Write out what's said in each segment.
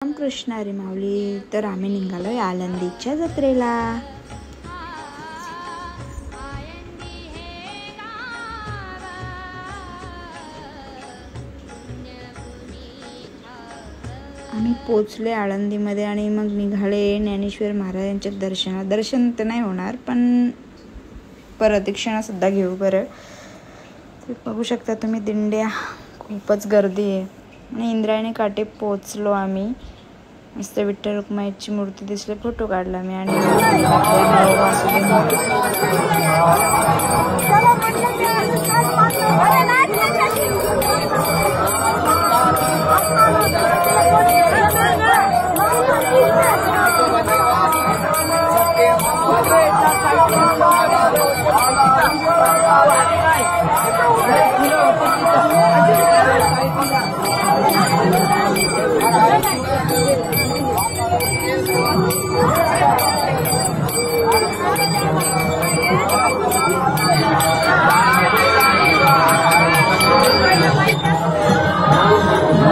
रामकृष्ण हरी माऊली. तर आम्ही निघालोय आळंदीच्या जत्रेला. आम्ही पोचले आळंदीमध्ये आणि मग निघाले ज्ञानेश्वर महाराजांच्या दर्शनाला. दर्शन तर नाही होणार पण प्रदक्षिणा सुद्धा घेऊ बरं. तर बघू शकता तुम्ही दिंड्या, खूपच गर्दी आहे. आणि इंद्रायणी काठी पोचलो आम्ही. मस्त विठ्ठल रुक्माईची मूर्ती दिसली, फोटो काढला मी. आणि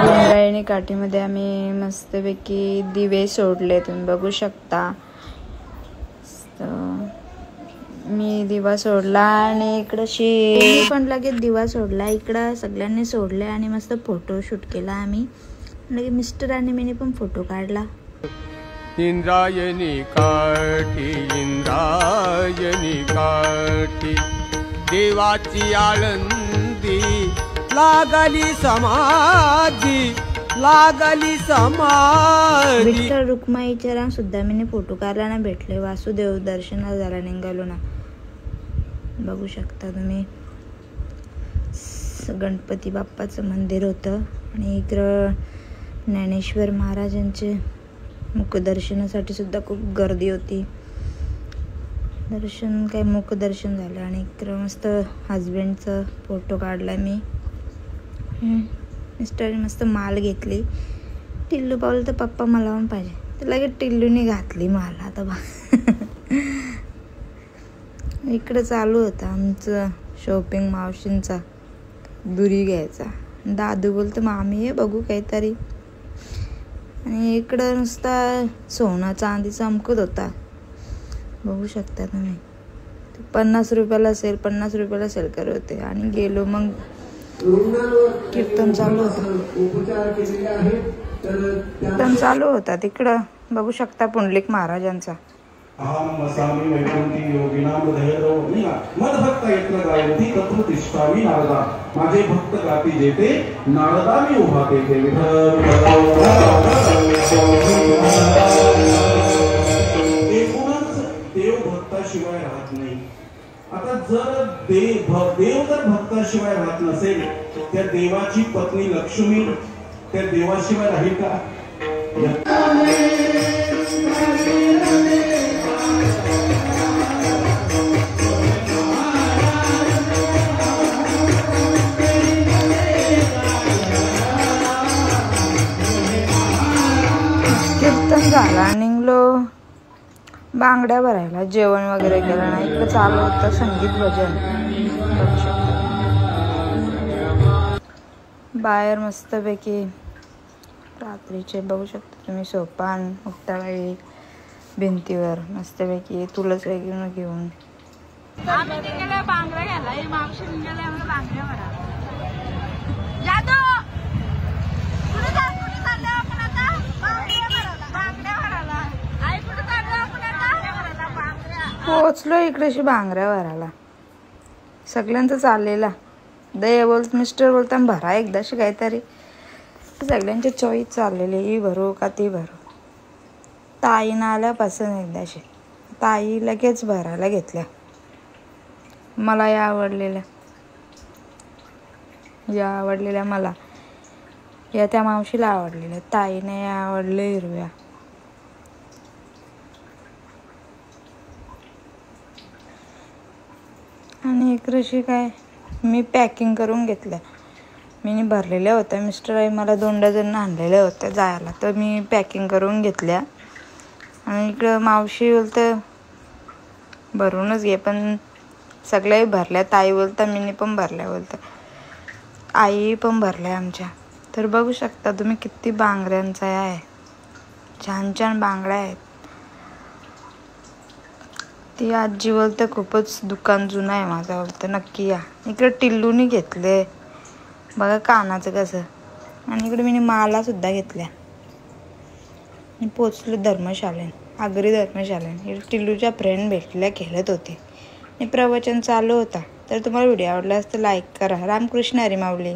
इंद्रायणी काठीमध्ये आम्ही मस्तपैकी दिवे सोडले, तुम्ही बघू शकता. मी दिवा सोडला आणि इकडं पण लगेच दिवा सोडला. इकडं सगळ्यांनी सोडले आणि मस्त फोटो शूट केला आम्ही. लगेच मिस्टर आणि मी पण फोटो काढला. इंद्रायणी काठी, इंद्रायणी काठी, देवाची आळंदी लागली समाधी, लागली समाधी. विठ्ठल रुक्माईच्या राम सुद्धा मी फोटो काढला ना, भेटले. वासुदेव दर्शनाला झाला निघालो ना, बघू शकता तुम्ही. गणपती बाप्पाचं मंदिर होतं आणि इकडं ज्ञानेश्वर महाराजांचे मुखदर्शनासाठी सुद्धा खूप गर्दी होती. दर्शन काय मुखदर्शन झालं. आणि इकडं मस्त हजबंडचा फोटो काढला मी. मिस्टरने मस्त माल घेतली. टिल्लू पावलं तर पप्पा मला पण पाहिजे, तर लगेच टिल्लूने घातली माल. आता बा इकडं चालू होतं आमचं शॉपिंग. मावशींचा दुरी घ्यायचा. दादू बोलतो मामी हे बघू काहीतरी. आणि इकडं नुसता सोनं चांदी चमकत होता, बघू शकता तुम्ही. 50 रुपयाला सेल, 50 रुपयाला सेल करत होते. आणि गेलो मग कीर्तन चालू होतं. कीर्तन चालू होता तिकडं, बघू शकता पुंडलिक महाराजांचा. माझे भक्त गाती जेते नारदा मी उभा तेथे. एकूणच देव भक्ताशिवाय राहत नाही. आता जर देव जर भक्ताशिवाय राहत नसेल, त्या देवाची पत्नी लक्ष्मी त्या देवाशिवाय राहील का? कीर्तन झाला, निघलो बांगड्या भरायला. जेवण वगैरे केलं ना. इकडे चालू होतं संगीत भजन. बाहेर मस्तपैकी रात्रीचे बघू शकता तुम्ही सोपान, मुक्ताबाई भिंतीवर मस्तपैकी तुळस वगैरे घेऊन. पोचलो इकडेशी बांगड्या भरायला. सगळ्यांचं चाललेला. मिस्टर बोलता भरा एकदाशी काहीतरी. सगळ्यांची चॉईस चाललेली, ही भरू का ती भरू. ताईनं आल्यापासून एकदाशी ताई लगेच भरायला घेतल्या. मला या आवडलेल्या मला, या त्या मावशीला आवडलेल्या. ताईने या आवडले हिरव्या. आणि इकडशी काय मी पॅकिंग करून घेतल्या. मी भरलेल्या होत्या. मिस्टर आई मला 2 डझन आणलेल्या होत्या जायला, तर मी पॅकिंग करून घेतल्या. आणि इकडं मावशी बोलतं भरूनच घे, पण सगळ्याही भरल्या. ताई बोलता मी पण भरल्या बोलतं. आई पण भरल्या आमच्या. तर बघू शकता तुम्ही किती बांगड्यांचा आहे. छान छान बांगड्या आहेत. ती आजी बोलते खूपच दुकान जुनं आहे माझं. बोलतं नक्की या. इकडे टिल्लूनी घेतले बघा कानाचं कसं. आणि इकडे मी माला सुद्धा घेतल्या. मी पोचले धर्मशाळेत, आगरी धर्मशाळेत. इकडे टिल्लूच्या फ्रेंड भेटल्या, खेळत होते आणि प्रवचन चालू होता. तर तुम्हाला व्हिडिओ आवडला तर लाईक करा. रामकृष्ण हरी माऊली.